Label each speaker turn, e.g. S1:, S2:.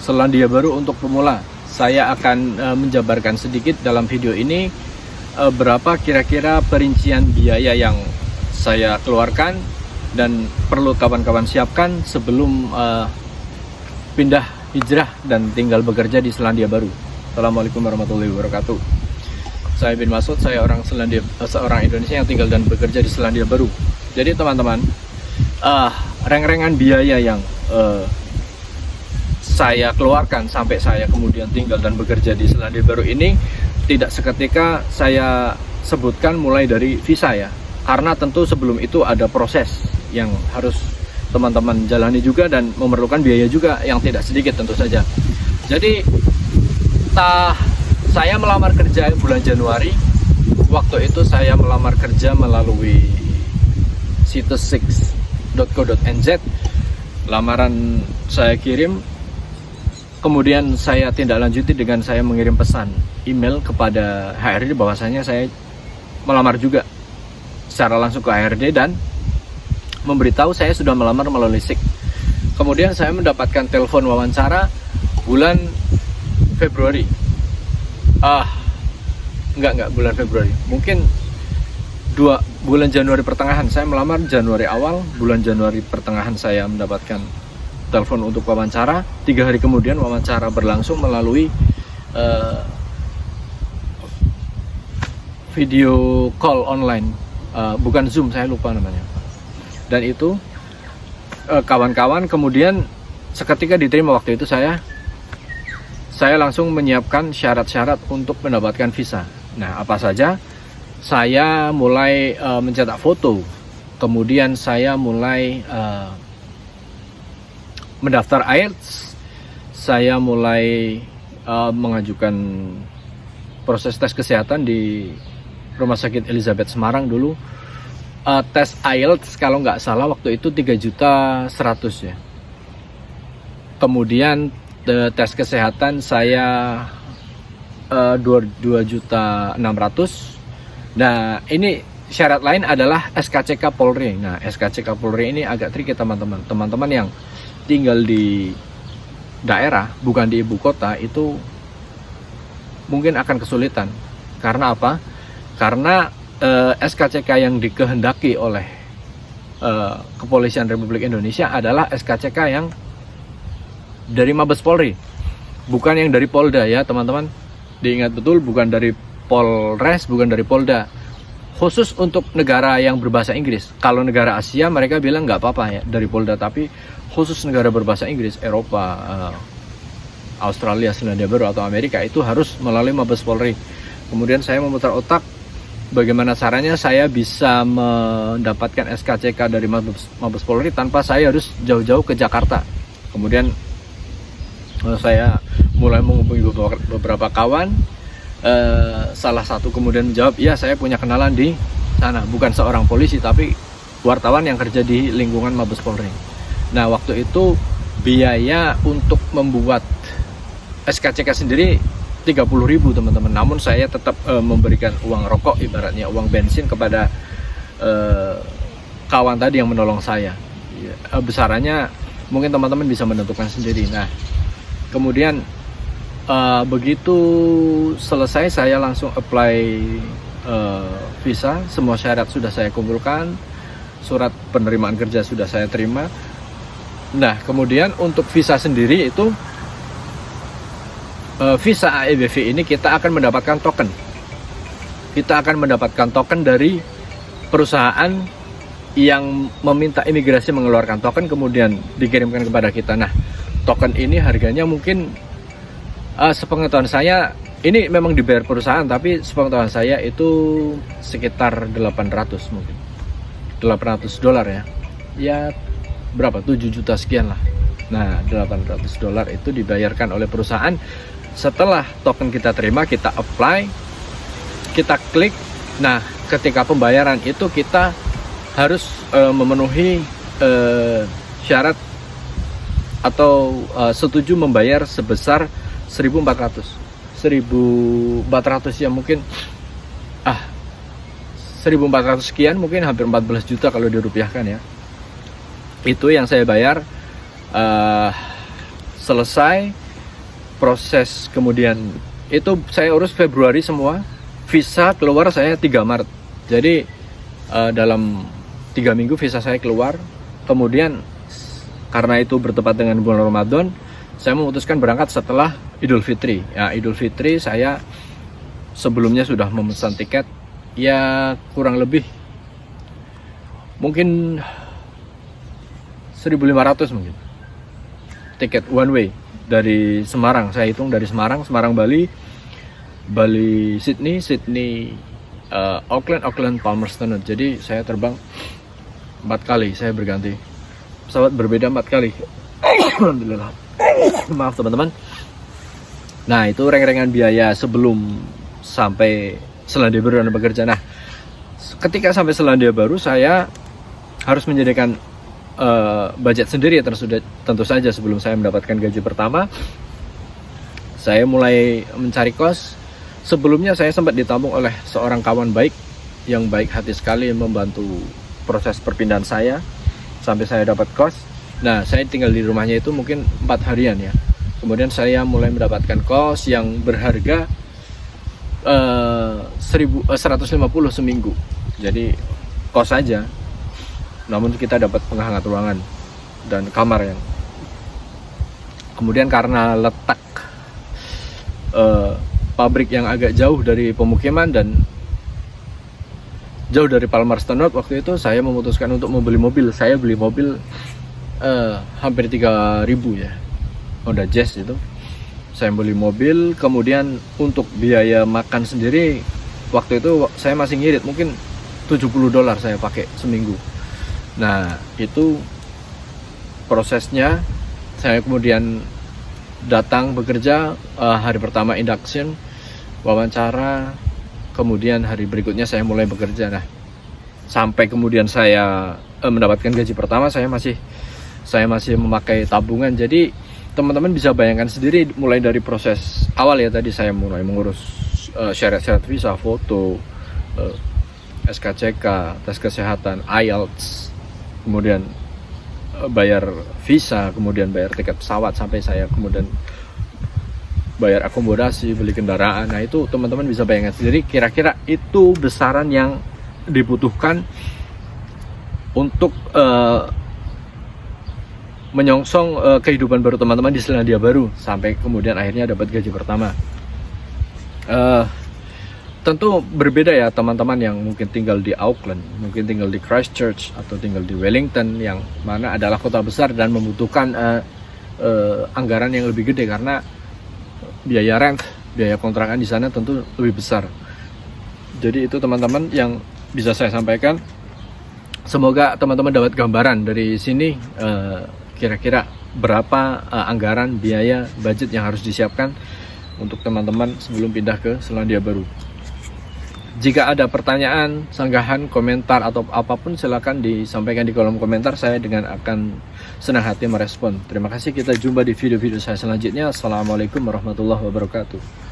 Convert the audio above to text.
S1: Selandia Baru untuk pemula. Saya akan menjabarkan sedikit dalam video ini berapa kira-kira perincian biaya yang saya keluarkan dan perlu kawan-kawan siapkan sebelum pindah hijrah dan tinggal bekerja di Selandia Baru. Assalamualaikum warahmatullahi wabarakatuh. Saya bin Masud, saya seorang Indonesia yang tinggal dan bekerja di Selandia Baru. Jadi teman-teman, reng-rengan biaya yang saya keluarkan sampai saya kemudian tinggal dan bekerja di Selandia Baru ini tidak seketika saya sebutkan mulai dari visa ya, karena tentu sebelum itu ada proses yang harus teman-teman jalani juga dan memerlukan biaya juga yang tidak sedikit tentu saja. Jadi saya melamar kerja bulan Januari. Waktu itu saya melamar kerja melalui situs 6.co.nz. Lamaran saya kirim, kemudian saya tindak lanjuti dengan saya mengirim pesan email kepada HRD bahwasanya saya melamar juga secara langsung ke HRD dan memberitahu saya sudah melamar melalui SIG. Kemudian saya mendapatkan telepon wawancara bulan Februari. Enggak bulan Februari. Mungkin bulan Januari pertengahan. Saya melamar Januari awal, bulan Januari pertengahan saya mendapatkan telepon untuk wawancara. 3 hari kemudian wawancara berlangsung melalui video call online, bukan Zoom, saya lupa namanya. Dan itu kawan-kawan kemudian seketika diterima. Waktu itu saya langsung menyiapkan syarat-syarat untuk mendapatkan visa. Nah, apa saja? Saya mulai mencetak foto, kemudian saya mulai mendaftar IELTS, saya mulai mengajukan proses tes kesehatan di Rumah Sakit Elizabeth Semarang dulu. Tes IELTS kalau nggak salah waktu itu 3.100.000 ya. Kemudian tes kesehatan saya 2.600.000. Nah, ini syarat lain adalah SKCK Polri. Nah, SKCK Polri ini agak tricky teman-teman. Teman-teman yang tinggal di daerah, bukan di ibu kota, itu mungkin akan kesulitan. Karena apa? Karena SKCK yang dikehendaki oleh Kepolisian Republik Indonesia adalah SKCK yang dari Mabes Polri, bukan yang dari Polda ya teman-teman. Diingat betul, bukan dari Polres, bukan dari Polda. Khusus untuk negara yang berbahasa Inggris. Kalau negara Asia mereka bilang nggak apa-apa ya dari Polda, tapi khusus negara berbahasa Inggris, Eropa, Australia, Selandia Baru atau Amerika itu harus melalui Mabes Polri. Kemudian saya memutar otak bagaimana caranya saya bisa mendapatkan SKCK dari Mabes Polri tanpa saya harus jauh-jauh ke Jakarta. Kemudian saya mulai menghubungi beberapa kawan. Salah satu kemudian menjawab, ya saya punya kenalan di sana, bukan seorang polisi tapi wartawan yang kerja di lingkungan Mabes Polri. Nah, waktu itu biaya untuk membuat SKCK sendiri 30.000 teman-teman. Namun saya tetap memberikan uang rokok, ibaratnya uang bensin kepada kawan tadi yang menolong saya. Besarannya mungkin teman-teman bisa menentukan sendiri. Nah, kemudian begitu selesai saya langsung apply visa. Semua syarat sudah saya kumpulkan, surat penerimaan kerja sudah saya terima. Nah, kemudian untuk visa sendiri itu visa AEBV ini kita akan mendapatkan token. Kita akan mendapatkan token dari perusahaan yang meminta imigrasi mengeluarkan token kemudian dikirimkan kepada kita. Nah, token ini harganya mungkin sepengetahuan saya, ini memang dibayar perusahaan, tapi sepengetahuan saya itu sekitar 800 mungkin. $800 ya. Ya berapa? 7 juta sekian lah. Nah, $800 itu dibayarkan oleh perusahaan. Setelah token kita terima, kita apply, kita klik. Nah, ketika pembayaran itu kita harus memenuhi syarat atau setuju membayar sebesar 1.400 ya, mungkin 1.400 sekian, mungkin hampir 14 juta kalau dirupiahkan ya. Itu yang saya bayar. Selesai proses kemudian itu saya urus Februari semua, visa keluar saya 3 Maret. Jadi dalam 3 minggu visa saya keluar. Kemudian karena itu bertepat dengan bulan Ramadan, saya memutuskan berangkat setelah Idul Fitri. Ya, Idul Fitri saya sebelumnya sudah memesan tiket, ya kurang lebih mungkin 1.500 mungkin tiket one way dari Semarang. Saya hitung dari Semarang Bali, Sydney, Auckland, Palmerston. Jadi saya terbang 4 kali, saya berganti pesawat berbeda 4 kali. Alhamdulillah. Maaf teman-teman. Nah, itu reng-rengan biaya sebelum sampai Selandia Baru dan bekerja. Nah, ketika sampai Selandia Baru saya harus menyediakan budget sendiri ya, tentu saja. Sebelum saya mendapatkan gaji pertama, saya mulai mencari kos. Sebelumnya saya sempat ditampung oleh seorang kawan baik yang baik hati sekali membantu proses perpindahan saya sampai saya dapat kos. Nah, saya tinggal di rumahnya itu mungkin 4 harian ya. Kemudian saya mulai mendapatkan kos yang berharga 150 seminggu. Jadi kos saja, namun kita dapat penghangat ruangan dan kamar yang kemudian karena letak pabrik yang agak jauh dari pemukiman dan jauh dari Palmerston North, waktu itu saya memutuskan untuk membeli mobil. Saya beli mobil hampir 3.000 ya, Honda Jazz itu. Saya beli mobil, kemudian untuk biaya makan sendiri waktu itu saya masih ngirit, mungkin $70 saya pakai seminggu. Nah, itu prosesnya. Saya kemudian datang bekerja, hari pertama induction, wawancara, kemudian hari berikutnya saya mulai bekerja. Nah, sampai kemudian saya mendapatkan gaji pertama, saya masih memakai tabungan. Jadi teman-teman bisa bayangkan sendiri, mulai dari proses awal ya, tadi saya mulai mengurus syarat-syarat visa, foto, SKCK, tes kesehatan, IELTS, kemudian bayar visa, kemudian bayar tiket pesawat, sampai saya kemudian bayar akomodasi, beli kendaraan. Nah, itu teman-teman bisa bayangkan sendiri kira-kira itu besaran yang dibutuhkan untuk menyongsong kehidupan baru teman-teman di Selandia Baru sampai kemudian akhirnya dapat gaji pertama. Tentu berbeda ya teman-teman yang mungkin tinggal di Auckland, mungkin tinggal di Christchurch, atau tinggal di Wellington, yang mana adalah kota besar dan membutuhkan anggaran yang lebih gede karena biaya rent, biaya kontrakan di sana tentu lebih besar. Jadi itu teman-teman yang bisa saya sampaikan. Semoga teman-teman dapat gambaran dari sini kira-kira berapa anggaran, biaya, budget yang harus disiapkan untuk teman-teman sebelum pindah ke Selandia Baru. Jika ada pertanyaan, sanggahan, komentar, atau apapun, silakan disampaikan di kolom komentar. Saya dengan akan senang hati merespon. Terima kasih, kita jumpa di video-video saya selanjutnya. Assalamualaikum warahmatullahi wabarakatuh.